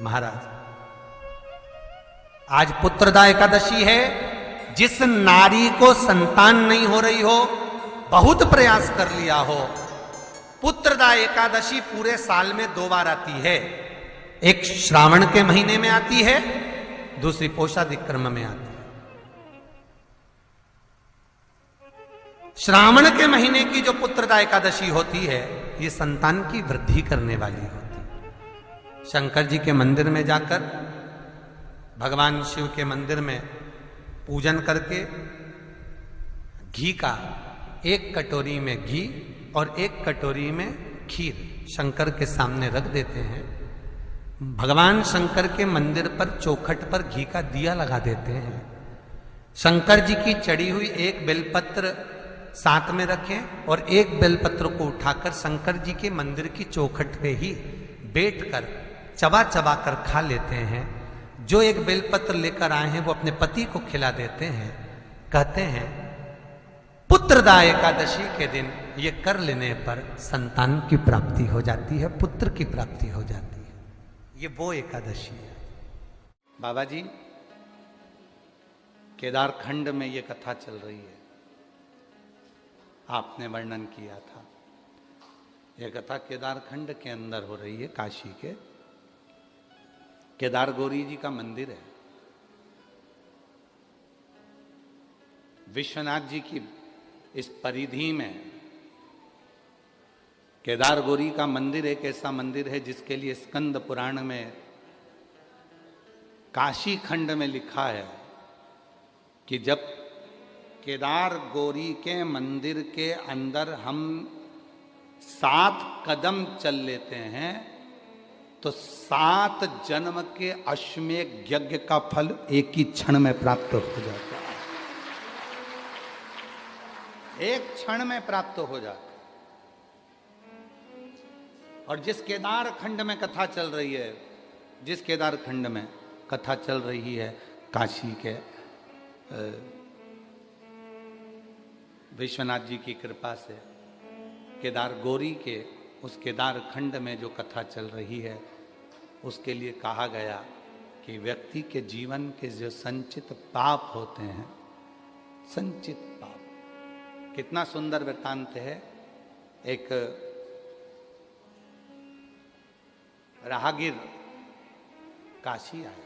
महाराज आज पुत्रदा एकादशी है। जिस नारी को संतान नहीं हो रही हो, बहुत प्रयास कर लिया हो, पुत्रदा एकादशी पूरे साल में 2 बार आती है। एक श्रावण के महीने में आती है, दूसरी पोषाधिक्रम में आती है। श्रावण के महीने की जो पुत्रदा एकादशी होती है, ये संतान की वृद्धि करने वाली होती है। शंकर जी के मंदिर में जाकर, भगवान शिव के मंदिर में पूजन करके घी का 1 कटोरी में घी और 1 कटोरी में खीर शंकर के सामने रख देते हैं। भगवान शंकर के मंदिर पर चौखट पर घी का दिया लगा देते हैं। शंकर जी की चढ़ी हुई 1 बेलपत्र साथ में रखें और 1 बेलपत्र को उठाकर शंकर जी के मंदिर की चौखट पे ही बैठकर चबा चबा कर खा लेते हैं। जो 1 बेलपत्र लेकर आए हैं वो अपने पति को खिला देते हैं। कहते हैं पुत्रदा एकादशी के दिन ये कर लेने पर संतान की प्राप्ति हो जाती है, पुत्र की प्राप्ति हो जाती है। ये वो एकादशी है। बाबा जी, केदारखंड में ये कथा चल रही है, आपने वर्णन किया था। यह कथा केदारखंड के अंदर हो रही है, काशी के केदार गौरी जी का मंदिर है। विश्वनाथ जी की इस परिधि में केदार गौरी का मंदिर एक ऐसा मंदिर है जिसके लिए स्कंद पुराण में काशी खंड में लिखा है कि जब केदार गौरी के मंदिर के अंदर हम 7 कदम चल लेते हैं तो 7 जन्म के अश्वमेध यज्ञ का फल एक ही क्षण में प्राप्त हो जाता है। एक क्षण में प्राप्त हो जाता है। और जिस केदार खंड में कथा चल रही है, जिस केदार खंड में कथा चल रही है, काशी के विश्वनाथ जी की कृपा से केदार गौरी के उस केदार खंड में जो कथा चल रही है, उसके लिए कहा गया कि व्यक्ति के जीवन के जो संचित पाप होते हैं, संचित पाप, कितना सुंदर वृत्तांत है। एक राहगीर काशी आया,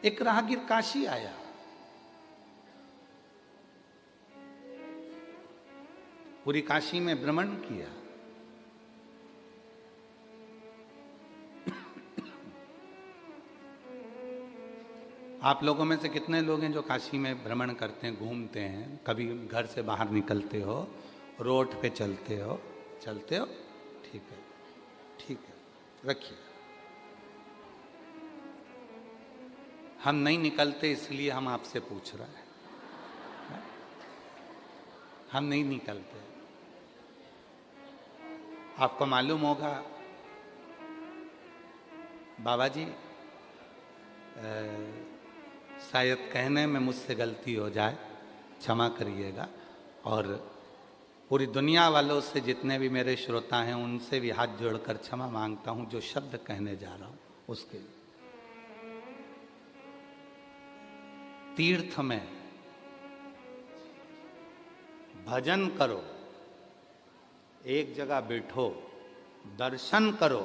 एक राहगीर काशी आया। पूरी काशी में भ्रमण किया। आप लोगों में से कितने लोग हैं जो काशी में भ्रमण करते हैं, घूमते हैं? कभी घर से बाहर निकलते हो, रोड पे चलते हो? चलते हो? ठीक है, ठीक है, रखिए। हम नहीं निकलते इसलिए हम आपसे पूछ रहे हैं। हम नहीं निकलते। आपको मालूम होगा बाबा जी, शायद कहने में मुझसे गलती हो जाए, क्षमा करिएगा। और पूरी दुनिया वालों से, जितने भी मेरे श्रोता हैं, उनसे भी हाथ जोड़कर क्षमा मांगता हूं जो शब्द कहने जा रहा हूं उसके लिए। तीर्थ में भजन करो, एक जगह बैठो, दर्शन करो,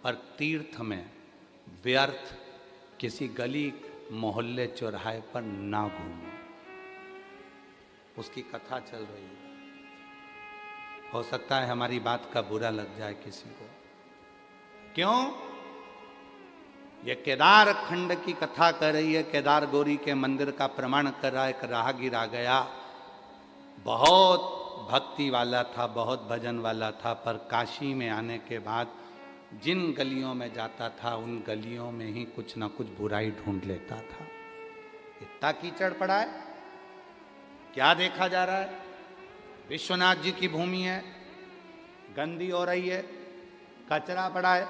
पर तीर्थ में व्यर्थ किसी गली मोहल्ले चौराहे पर ना घूमो। उसकी कथा चल रही है। हो सकता है हमारी बात का बुरा लग जाए किसी को। क्यों? ये केदार खंड की कथा कर रही है, केदार गौरी के मंदिर का प्रमाण कर रहा है। एक राहगीर आ गया, बहुत भक्ति वाला था, बहुत भजन वाला था, पर काशी में आने के बाद जिन गलियों में जाता था उन गलियों में ही कुछ ना कुछ बुराई ढूंढ लेता था। इतना कीचड़ पड़ा है, क्या देखा जा रहा है? विश्वनाथ जी की भूमि है, गंदी हो रही है, कचरा पड़ा है,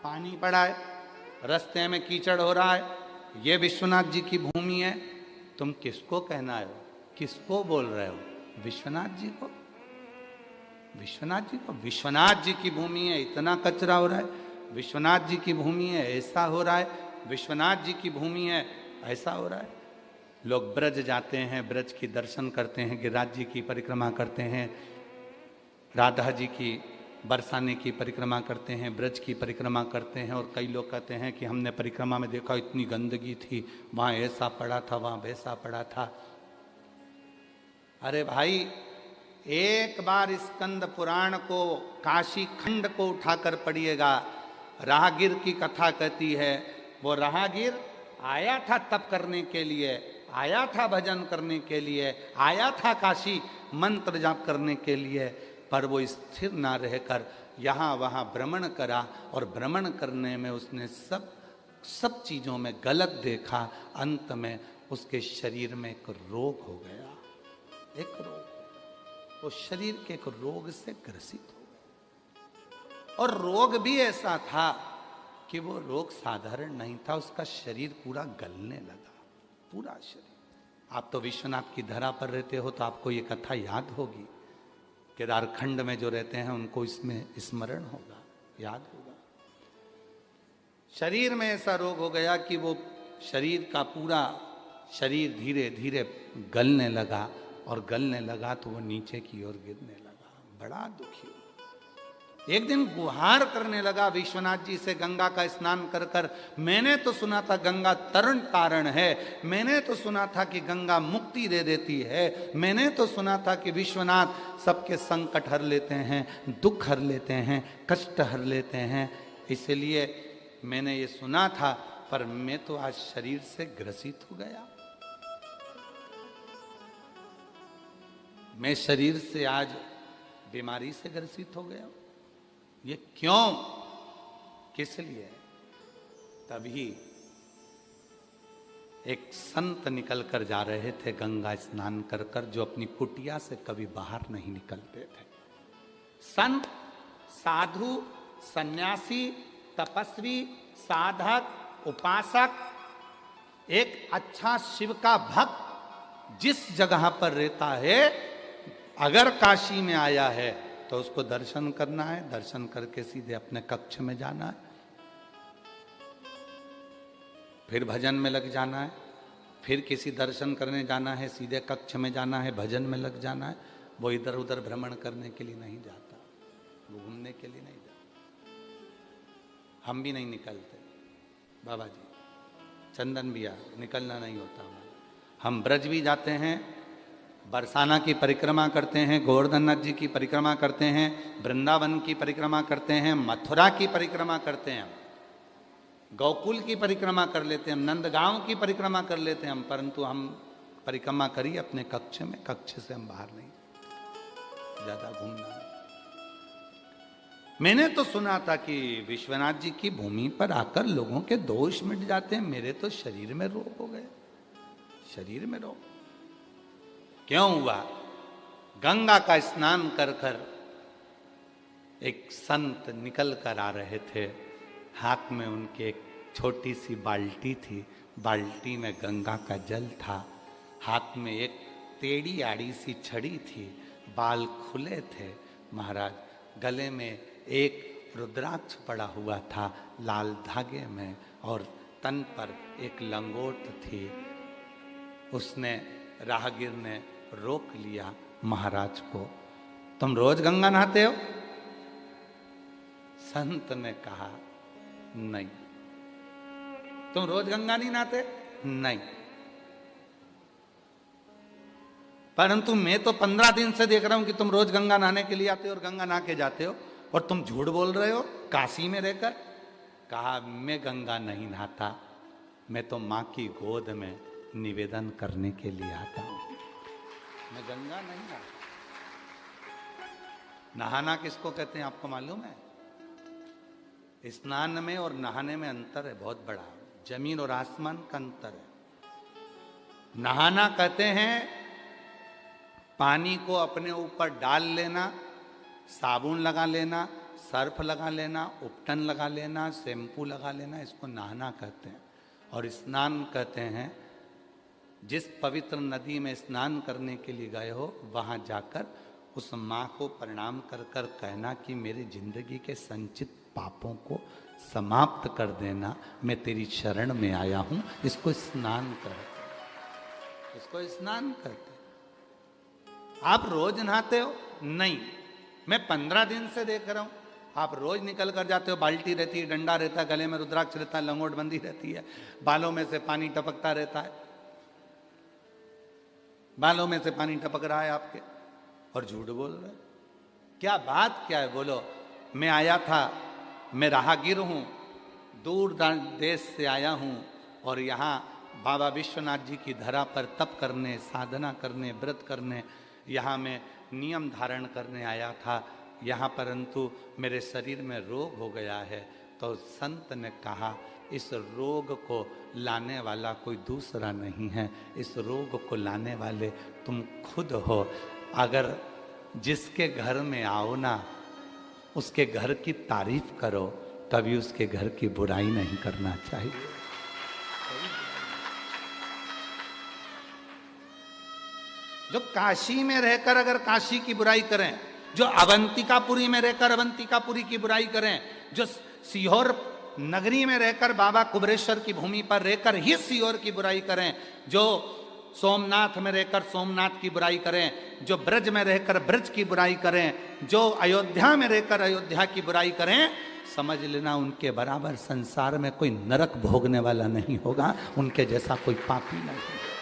पानी पड़ा है, रास्ते में कीचड़ हो रहा है। ये विश्वनाथ जी की भूमि है। तुम किसको कहना हो? किसको बोल रहे हो? विश्वनाथ जी को? विश्वनाथ जी को, विश्वनाथ जी की भूमि है, इतना कचरा हो रहा है, विश्वनाथ जी की भूमि है, ऐसा हो रहा है, विश्वनाथ जी की भूमि है, ऐसा हो रहा है। लोग ब्रज जाते हैं, ब्रज की दर्शन करते हैं, गिरिराज जी की परिक्रमा करते हैं, राधा जी की बरसाने की परिक्रमा करते हैं, ब्रज की परिक्रमा करते हैं। और कई लोग कहते हैं कि हमने परिक्रमा में देखा इतनी गंदगी थी, वहाँ ऐसा पड़ा था, वहाँ वैसा पड़ा था। अरे भाई, एक बार स्कंद पुराण को, काशी खंड को उठाकर पढ़िएगा। राहगीर की कथा कहती है, वो राहगीर आया था तप करने के लिए, आया था भजन करने के लिए, आया था काशी मंत्र जाप करने के लिए, पर वो स्थिर ना रहकर यहाँ वहाँ भ्रमण करा, और भ्रमण करने में उसने सब चीज़ों में गलत देखा। अंत में उसके शरीर में एक रोग हो गया, एक रोग, वो शरीर के एक रोग से ग्रसित हो गया। और रोग भी ऐसा था कि वो रोग साधारण नहीं था, उसका शरीर पूरा गलने लगा, पूरा शरीर। आप तो विश्वनाथ की धरा पर रहते हो तो आपको ये कथा याद होगी। केदारखंड में जो रहते हैं उनको इसमें स्मरण होगा, याद होगा। शरीर में ऐसा रोग हो गया कि वो शरीर का पूरा शरीर धीरे धीरे गलने लगा, और गलने लगा तो वो नीचे की ओर गिरने लगा। बड़ा दुखी हुआ। एक दिन गुहार करने लगा विश्वनाथ जी से, गंगा का स्नान कर कर, मैंने तो सुना था गंगा तरण तारण है, मैंने तो सुना था कि गंगा मुक्ति दे देती है, मैंने तो सुना था कि विश्वनाथ सबके संकट हर लेते हैं, दुख हर लेते हैं, कष्ट हर लेते हैं, इसलिए मैंने ये सुना था, पर मैं तो आज शरीर से ग्रसित हो गया। मैं शरीर से आज बीमारी से ग्रसित हो गया। ये क्यों, किस लिए? तभी एक संत निकल कर जा रहे थे गंगा स्नान कर कर, जो अपनी कुटिया से कभी बाहर नहीं निकलते थे। संत, साधु, सन्यासी, तपस्वी, साधक, उपासक, एक अच्छा शिव का भक्त जिस जगह पर रहता है, अगर काशी में आया है तो उसको दर्शन करना है, दर्शन करके सीधे अपने कक्ष में जाना है, फिर भजन में लग जाना है, फिर किसी दर्शन करने जाना है, सीधे कक्ष में जाना है, भजन में लग जाना है। वो इधर उधर भ्रमण करने के लिए नहीं जाता, वो घूमने के लिए नहीं जाता। हम भी नहीं निकलते बाबा जी, चंदन भैया, निकलना नहीं होता हमारा। हम ब्रज भी जाते हैं, बरसाना की परिक्रमा करते हैं, गोवर्धन नाथ जी की परिक्रमा करते हैं, वृंदावन की परिक्रमा करते हैं, मथुरा की परिक्रमा करते हैं, गोकुल की परिक्रमा कर लेते हैं, नंदगांव की परिक्रमा कर लेते हैं हम, परंतु हम परिक्रमा करिए अपने कक्ष में, कक्ष से हम बाहर नहीं, ज्यादा घूमना नहीं। मैंने तो सुना था कि विश्वनाथ जी की भूमि पर आकर लोगों के दोष मिट जाते हैं, मेरे तो शरीर में रोग हो गए, शरीर में रोग। क्यों हुआ? गंगा का स्नान कर कर एक संत निकल कर आ रहे थे, हाथ में उनके एक छोटी सी बाल्टी थी, बाल्टी में गंगा का जल था, हाथ में एक टेढ़ी आड़ी सी छड़ी थी, बाल खुले थे महाराज, गले में एक रुद्राक्ष पड़ा हुआ था लाल धागे में, और तन पर एक लंगोट थी। उसने, राहगीर ने रोक लिया महाराज को, तुम रोज गंगा नहाते हो? संत ने कहा नहीं। तुम रोज गंगा नहीं नहाते? नहीं। परंतु मैं तो 15 दिन से देख रहा हूं कि तुम रोज गंगा नहाने के लिए आते हो और गंगा नहा के जाते हो, और तुम झूठ बोल रहे हो काशी में रहकर। कहा मैं गंगा नहीं नहाता, मैं तो मां की गोद में निवेदन करने के लिए आता हूं, मैं गंगा नहीं नहाता। नहाना किसको कहते हैं आपको मालूम है? स्नान में और नहाने में अंतर है बहुत बड़ा, जमीन और आसमान का अंतर है। नहाना कहते हैं पानी को अपने ऊपर डाल लेना, साबुन लगा लेना, सर्फ लगा लेना, उपटन लगा लेना, शैम्पू लगा लेना, इसको नहाना कहते हैं। और स्नान कहते हैं जिस पवित्र नदी में स्नान करने के लिए गए हो, वहां जाकर उस माँ को प्रणाम कर कर कहना कि मेरी जिंदगी के संचित पापों को समाप्त कर देना, मैं तेरी शरण में आया हूं। इसको स्नान करते, इसको स्नान करते। आप रोज नहाते हो? नहीं, मैं 15 दिन से देख रहा हूं आप रोज निकल कर जाते हो। बाल्टी रहती है, डंडा रहता है, गले में रुद्राक्ष रहता है, लंगोट बंदी रहती है, बालों में से पानी टपकता रहता है, बालों में से पानी टपक रहा है आपके, और झूठ बोल रहे। क्या बात क्या है? बोलो। मैं आया था, मैं राहगीर हूं, दूर देश से आया हूं, और यहाँ बाबा विश्वनाथ जी की धरा पर तप करने, साधना करने, व्रत करने, यहाँ मैं नियम धारण करने आया था यहाँ, परंतु मेरे शरीर में रोग हो गया है। तो संत ने कहा, इस रोग को लाने वाला कोई दूसरा नहीं है, इस रोग को लाने वाले तुम खुद हो। अगर जिसके घर में आओ ना, उसके घर की तारीफ करो, कभी उसके घर की बुराई नहीं करना चाहिए। जो काशी में रहकर अगर काशी की बुराई करें, जो अवंतिकापुरी में रहकर अवंतिकापुरी की बुराई करें, जो सीहोर नगरी में रहकर बाबा कुबरेश्वर की भूमि पर रहकर ही सीहोर की बुराई करें, जो सोमनाथ में रहकर सोमनाथ की बुराई करें, जो ब्रज में रहकर ब्रज की बुराई करें, जो अयोध्या में रहकर अयोध्या की बुराई करें, समझ लेना उनके बराबर संसार में कोई नरक भोगने वाला नहीं होगा, उनके जैसा कोई पापी नहीं होगा।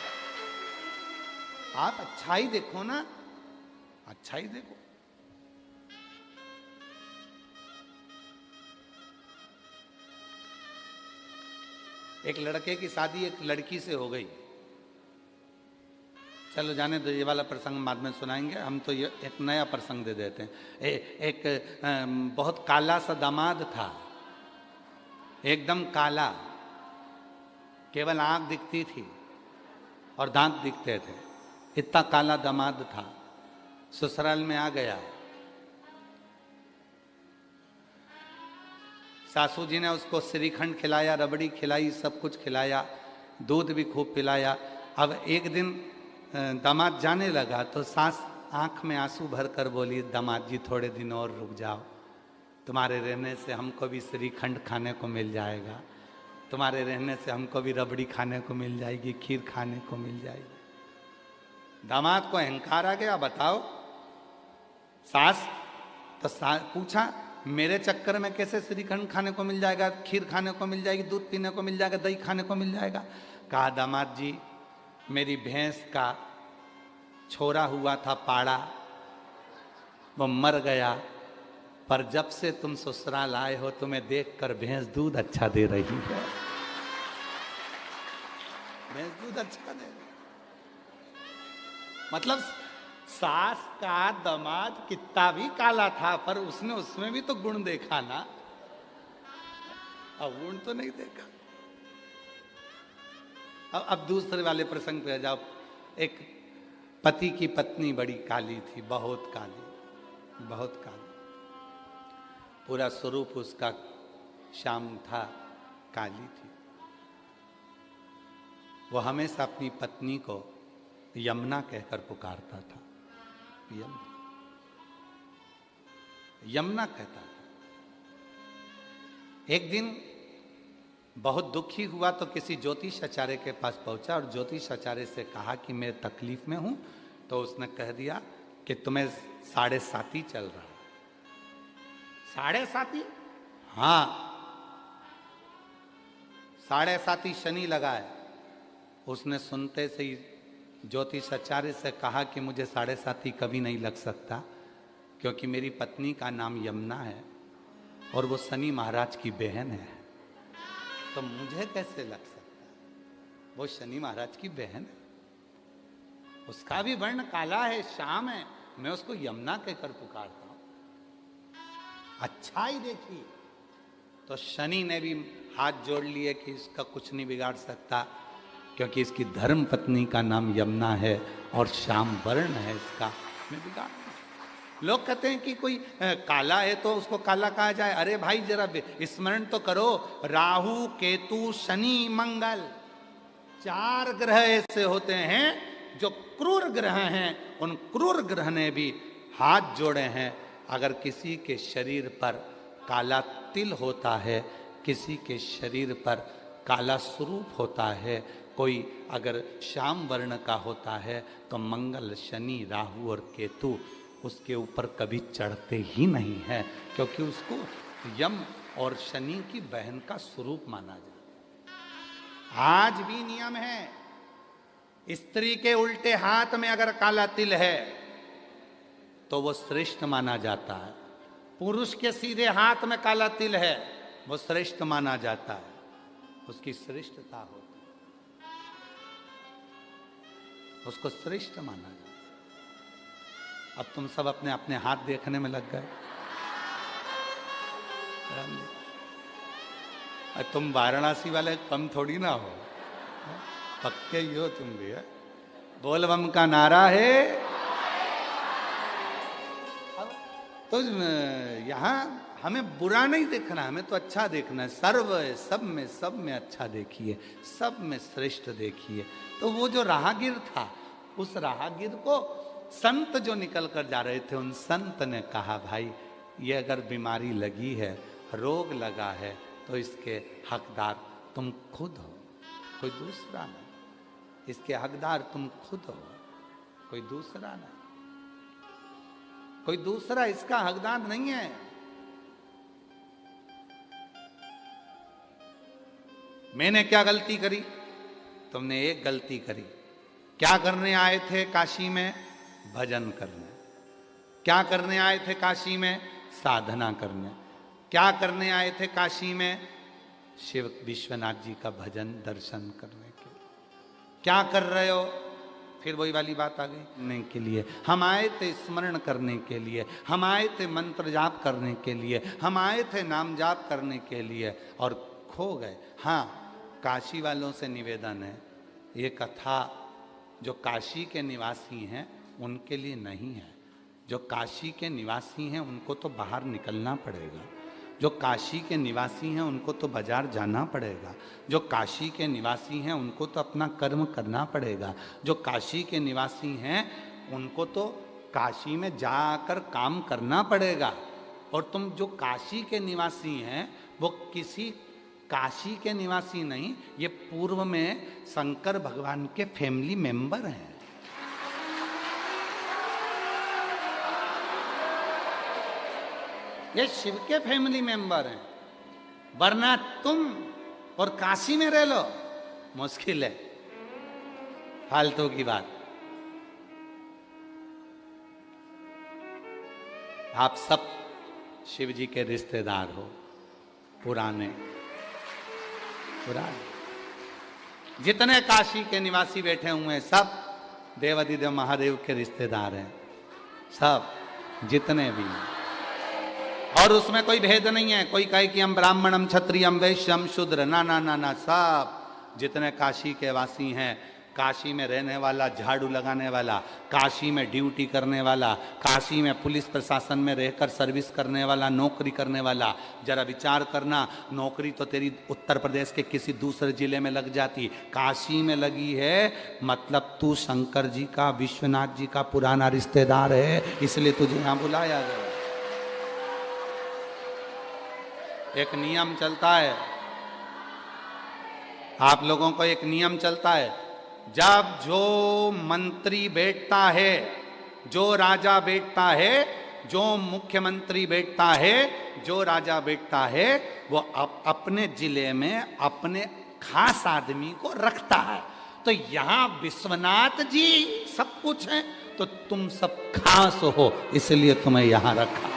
आप अच्छाई देखो ना, अच्छाई देखो। एक लड़के की शादी एक लड़की से हो गई। चलो जाने दो, ये वाला प्रसंग बाद में सुनाएंगे, हम तो ये एक नया प्रसंग दे देते हैं। एक बहुत काला सा दामाद था, एकदम काला, केवल आंख दिखती थी और दांत दिखते थे, इतना काला दामाद था। ससुराल में आ गया, सासू जी ने उसको श्रीखंड खिलाया, रबड़ी खिलाई, सब कुछ खिलाया, दूध भी खूब पिलाया। अब एक दिन दामाद जाने लगा तो सास आंख में आंसू भर कर बोली, दामाद जी थोड़े दिन और रुक जाओ, तुम्हारे रहने से हमको भी श्रीखंड खाने को मिल जाएगा, तुम्हारे रहने से हमको भी रबड़ी खाने को मिल जाएगी, खीर खाने को मिल जाएगी। दामाद को अहंकार आ गया, बताओ सास तो पूछा, मेरे चक्कर में कैसे श्रीखंड खाने को मिल जाएगा, खीर खाने को मिल जाएगी, दूध पीने को मिल जाएगा, दही खाने को मिल जाएगा। कहा, दामाद जी मेरी भैंस का छोरा हुआ था पाड़ा, वो मर गया, पर जब से तुम ससुराल आए हो तुम्हें देखकर भैंस दूध अच्छा दे रही है, भैंस दूध अच्छा दे रही। मतलब सास का दामाद कितना भी काला था, पर उसने उसमें भी तो गुण देखा ना, अब गुण तो नहीं देखा। अब दूसरे वाले प्रसंग पे जाओ। एक पति की पत्नी बड़ी काली थी, बहुत काली, बहुत काली, पूरा स्वरूप उसका श्याम था, काली थी। वो हमेशा अपनी पत्नी को यमुना कहकर पुकारता था, यमुना, यमुना कहता था। एक दिन बहुत दुखी हुआ तो किसी ज्योतिष आचार्य के पास पहुंचा और ज्योतिष आचार्य से कहा कि मैं तकलीफ में हूं। तो उसने कह दिया कि तुम्हें 7.5 चल रहा है। 7.5? हाँ, 7.5 शनि लगा है। उसने सुनते से ही ज्योतिष आचार्य से कहा कि मुझे 7.5 कभी नहीं लग सकता, क्योंकि मेरी पत्नी का नाम यमुना है और वो शनि महाराज की बहन है, तो मुझे कैसे लग सकता? वो शनि महाराज की बहन है, उसका भी वर्ण काला है, श्याम है, मैं उसको यमुना कहकर पुकारता हूं। अच्छा ही देखी तो शनि ने भी हाथ जोड़ लिए कि इसका कुछ नहीं बिगाड़ सकता, क्योंकि इसकी धर्म पत्नी का नाम यमुना है और श्याम वर्ण है इसका, मैं बिगाड़। लोग कहते हैं कि कोई काला है तो उसको काला कहा जाए। अरे भाई जरा स्मरण तो करो, राहु केतु शनि मंगल 4 ग्रह ऐसे होते हैं जो क्रूर ग्रह हैं। उन क्रूर ग्रह ने भी हाथ जोड़े हैं। अगर किसी के शरीर पर काला तिल होता है, किसी के शरीर पर काला स्वरूप होता है, कोई अगर श्याम वर्ण का होता है, तो मंगल, शनि, राहु और केतु उसके ऊपर कभी चढ़ते ही नहीं है, क्योंकि उसको यम और शनि की बहन का स्वरूप माना जाता है। आज भी नियम है, स्त्री के उल्टे हाथ में अगर काला तिल है तो वो श्रेष्ठ माना जाता है। पुरुष के सीधे हाथ में काला तिल है, वो श्रेष्ठ माना जाता है, उसकी श्रेष्ठता होती है, उसको श्रेष्ठ माना जाता है। अब तुम सब अपने अपने हाथ देखने में लग गए। तुम वाराणसी वाले कम थोड़ी ना हो, पक्के ही हो तुम भी। है बोल बम का नारा है। तो यहाँ हमें बुरा नहीं देखना, हमें तो अच्छा देखना है। सर्व सब में अच्छा देखिए, सब में श्रेष्ठ देखिए। तो वो जो राहगीर था, उस राहगीर को संत जो निकल कर जा रहे थे, उन संत ने कहा, भाई ये अगर बीमारी लगी है, रोग लगा है, तो इसके हकदार तुम खुद हो, कोई दूसरा नहीं। इसके हकदार तुम खुद हो, कोई दूसरा नहीं। कोई दूसरा इसका हकदार नहीं है। मैंने क्या गलती करी? तुमने एक गलती करी। क्या करने आए थे काशी में? भजन करने। क्या करने आए थे काशी में? साधना करने। क्या करने आए थे काशी में? शिव विश्वनाथ जी का भजन दर्शन करने के। क्या कर रहे हो? फिर वही वाली बात आ गई, करने के लिए। हम आए थे स्मरण करने के लिए, हम आए थे मंत्र जाप करने के लिए, हम आए थे नाम जाप करने के लिए, और खो गए। हाँ, काशी वालों से निवेदन है, ये कथा जो काशी के निवासी हैं उनके लिए नहीं है। जो काशी के निवासी हैं उनको तो बाहर निकलना पड़ेगा। जो काशी के निवासी हैं उनको तो बाजार जाना पड़ेगा। जो काशी के निवासी हैं उनको तो अपना कर्म करना पड़ेगा। जो काशी के निवासी हैं उनको तो काशी में जाकर काम करना पड़ेगा। और तुम जो काशी के निवासी हैं वो किसी काशी के निवासी नहीं, ये पूर्व में शंकर भगवान के फैमिली मेंबर हैं। ये शिव के फैमिली मेंबर हैं, वरना तुम और काशी में रह लो, मुश्किल है, फालतू की बात। आप सब शिव जी के रिश्तेदार हो, पुराने जितने काशी के निवासी बैठे हुए हैं सब देवाधिदेव महादेव के रिश्तेदार हैं, सब जितने भी हैं। और उसमें कोई भेद नहीं है, कोई कहे कि हम ब्राह्मण, हम क्षत्रिय, हम वैश्य, हम शूद्र, ना ना ना ना, सब जितने काशी के वासी हैं, काशी में रहने वाला, झाड़ू लगाने वाला, काशी में ड्यूटी करने वाला, काशी में पुलिस प्रशासन में रहकर सर्विस करने वाला, नौकरी करने वाला। जरा विचार करना, नौकरी तो तेरी उत्तर प्रदेश के किसी दूसरे जिले में लग जाती, काशी में लगी है, मतलब तू शंकर जी का, विश्वनाथ जी का पुराना रिश्तेदार है, इसलिए तुझे यहाँ बुलाया गया। एक नियम चलता है, आप लोगों को एक नियम चलता है, जब जो मंत्री बैठता है, जो राजा बैठता है, जो मुख्यमंत्री बैठता है, जो राजा बैठता है, वो अपने जिले में अपने खास आदमी को रखता है। तो यहां विश्वनाथ जी सब कुछ है, तो तुम सब खास हो, इसलिए तुम्हें यहां रखा।